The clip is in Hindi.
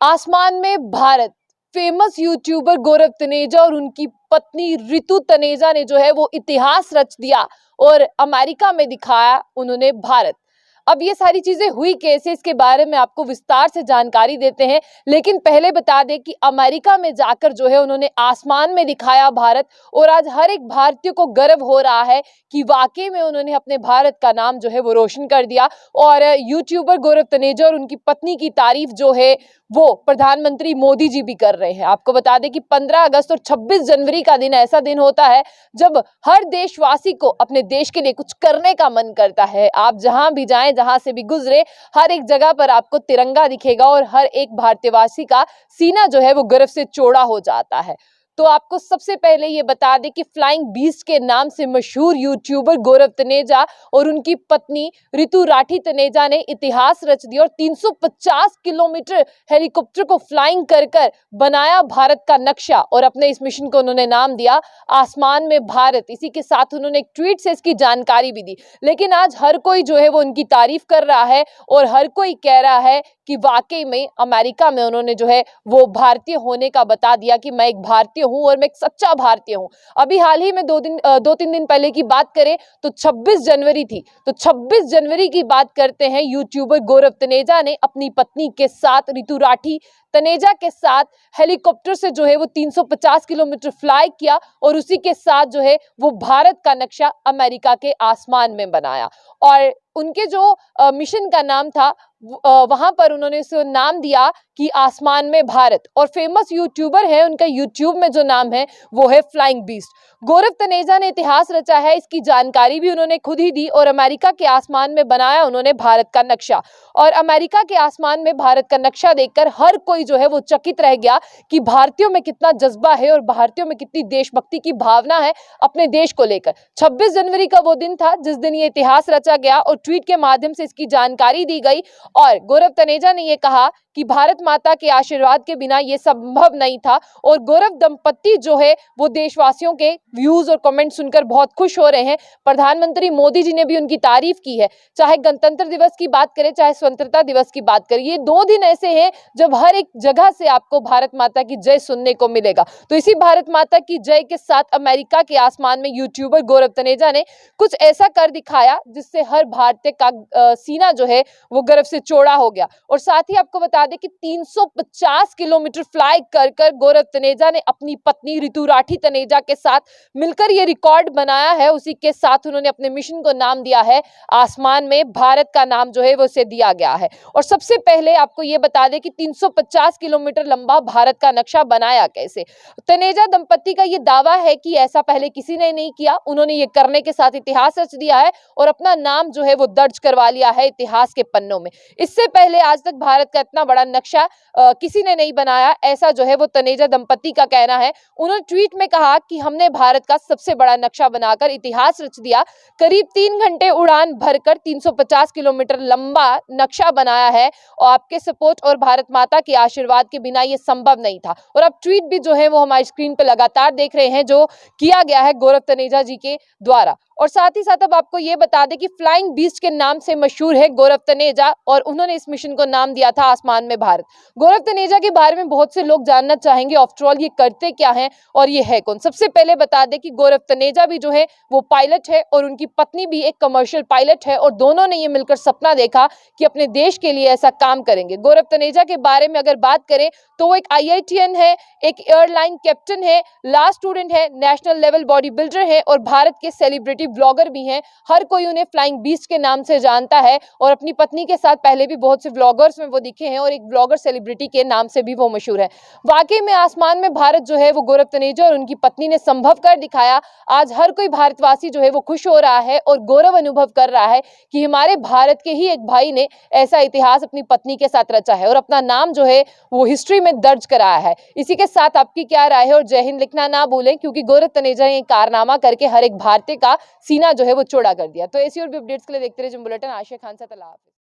आसमान में भारत। फेमस यूट्यूबर गौरव तनेजा और उनकी पत्नी रितु तनेजा ने जो है वो इतिहास रच दिया और अमेरिका में दिखाया उन्होंने भारत। अब ये सारी चीजें हुई कैसे, इसके बारे में आपको विस्तार से जानकारी देते हैं। लेकिन पहले बता दें कि अमेरिका में जाकर जो है उन्होंने आसमान में दिखाया भारत, और आज हर एक भारतीय को गर्व हो रहा है कि वाकई में उन्होंने अपने भारत का नाम जो है वो रोशन कर दिया। और यूट्यूबर गौरव तनेजा और उनकी पत्नी की तारीफ जो है वो प्रधानमंत्री मोदी जी भी कर रहे हैं। आपको बता दें कि 15 अगस्त और 26 जनवरी का दिन ऐसा दिन होता है जब हर देशवासी को अपने देश के लिए कुछ करने का मन करता है। आप जहां भी जाएं, जहां से भी गुजरे, हर एक जगह पर आपको तिरंगा दिखेगा और हर एक भारतीयवासी का सीना जो है वो गर्व से चौड़ा हो जाता है। तो आपको सबसे पहले ये बता दें कि फ्लाइंग बीस्ट के नाम से मशहूर यूट्यूबर गौरव तनेजा और उनकी पत्नी रितु राठी तनेजा ने इतिहास रच दिया और 350 किलोमीटर हेलीकॉप्टर को फ्लाइंग कर कर बनाया भारत का नक्शा, और अपने इस मिशन को उन्होंने नाम दिया आसमान में भारत। इसी के साथ उन्होंने एक ट्वीट से इसकी जानकारी भी दी। लेकिन आज हर कोई जो है वो उनकी तारीफ कर रहा है और हर कोई कह रहा है कि वाकई में अमेरिका में उन्होंने जो है वो भारतीय होने का बता दिया कि मैं एक भारतीय हूं और मैं एक सच्चा भारतीय हूं। अभी हाल ही में 2-3 दिन पहले की बात करें तो 26 जनवरी थी। तो 26 जनवरी की बात करते हैं, यूट्यूबर गौरव तनेजा ने अपनी पत्नी के साथ रितु राठी तनेजा के साथ हेलीकॉप्टर से जो है वो 350 किलोमीटर फ्लाई किया और उसी के साथ जो है वो भारत का नक्शा अमेरिका के आसमान में बनाया। और उनके जो मिशन का नाम था वहां पर उन्होंने इसे नाम दिया कि आसमान में भारत। और फेमस यूट्यूबर है, उनका यूट्यूब में जो नाम है वो है फ्लाइंग बीस्ट। गौरव तनेजा ने इतिहास रचा है, इसकी जानकारी भी उन्होंने खुद ही दी और अमेरिका के आसमान में बनाया उन्होंने भारत का नक्शा। और अमेरिका के आसमान में भारत का नक्शा देखकर हर कोई जो है वो चकित रह गया कि भारतीयों में कितना जज्बा है और भारतीयों में कितनी देशभक्ति की भावना है अपने देश को लेकर। 26 जनवरी का वो दिन था जिस दिन ये इतिहास रचा गया और ट्वीट के माध्यम से इसकी जानकारी दी गई। और गौरव तनेजा ने ये कहा कि भारत माता के आशीर्वाद के बिना ये संभव नहीं था। और गौरव दंपत्ति जो है वो देशवासियों के व्यूज और कमेंट सुनकर बहुत खुश हो रहे हैं। प्रधानमंत्री मोदी जी ने भी उनकी तारीफ की है। चाहे गणतंत्र दिवस की बात करें, चाहे स्वतंत्रता दिवस की बात करें, ये 2 दिन ऐसे हैं जब हर एक जगह से आपको भारत माता की जय सुनने को मिलेगा। तो इसी भारत माता की जय के साथ अमेरिका के आसमान में यूट्यूबर गौरव तनेजा ने कुछ ऐसा कर दिखाया जिससे हर भारतीय का सीना जो है वो गर्व से चौड़ा हो गया। और साथ ही आपको बता दें कि 350 किलोमीटर फ्लाई कर कर गौरव तनेजा ने अपनी पत्नी रितु राठी तनेजा के साथ मिलकर ये रिकॉर्ड बनाया है। उसी के साथ उन्होंने अपने मिशन को नाम दिया है आसमान में भारत का नाम जो है वो उसे दिया गया है। और सबसे पहले आपको ये बता दें कि 350 किलोमीटर लंबा भारत का नक्शा बनाया कैसे। तनेजा दंपत्ति का ये दावा है कि ऐसा पहले किसी ने नहीं किया। उन्होंने ये करने के साथ इतिहास रच दिया है और अपना नाम जो है वो दर्ज करवा लिया है इतिहास के पन्नों में। इससे पहले आज तक भारत का इतना बड़ा नक्शा किसी ने नहीं बनाया, ऐसा जो है वो तनेजा दंपत्ति का कहना है। उन्होंने ट्वीट में कहा कि हमने भारत का सबसे बड़ा नक्शा बनाकर इतिहास रच दिया। करीब 3 घंटे उड़ान भरकर 350 किलोमीटर लंबा नक्शा बनाया है और आपके सपोर्ट और भारत माता के आशीर्वाद के बिना ये संभव नहीं था। और अब ट्वीट भी जो है वो हमारी स्क्रीन पर लगातार देख रहे हैं जो किया गया है गौरव तनेजा जी के द्वारा। और साथ ही साथ अब आपको ये बता दें कि फ्लाइंग बीस्ट के नाम से मशहूर है गौरव तनेजा और उन्होंने इस मिशन को नाम दिया था आसमान में भारत। गौरव तनेजा के बारे में बहुत से लोग जानना चाहेंगे आफ्टर ऑल ये करते क्या हैं और ये है कौन। सबसे पहले बता दें कि गौरव तनेजा भी जो है वो पायलट है और उनकी पत्नी भी एक कमर्शियल पायलट है और दोनों ने ये मिलकर सपना देखा कि अपने देश के लिए ऐसा काम करेंगे। गौरव तनेजा के बारे में अगर बात करें तो वो एक IITian है, एक एयरलाइन कैप्टन है, लॉ स्टूडेंट है, नेशनल लेवल बॉडी बिल्डर है और भारत के सेलिब्रिटी ब्लॉगर भी हैं। हर कोई उन्हें फ्लाइंग बीस्ट के नाम से जानता है और अपनी पत्नी के साथ पहले भी बहुत से व्लॉगर्स में वो दिखे हैं और एक ब्लॉगर सेलिब्रिटी के नाम से भी वो मशहूर है। वाकई में आसमान में भारत जो है वो गौरव तनेजा और उनकी पत्नी ने संभव कर दिखाया। आज हर कोई भारतवासी जो है वो खुश हो रहा है और गौरव अनुभव कर रहा है कि हमारे भारत के ही एक भाई ने ऐसा इतिहास अपनी पत्नी के साथ रचा है और अपना नाम जो है वो हिस्ट्री में दर्ज कराया है। इसी के साथ आपकी क्या राय है और जय हिंद लिखना ना भूलें, क्योंकि गौरव तनेजा ने कारनामा करके हर एक भारतीय का सीना जो है वो चौड़ा कर दिया। तो ऐसी और भी अपडेट्स के लिए देखते रहिए बुलेटिन। आशिया खान से।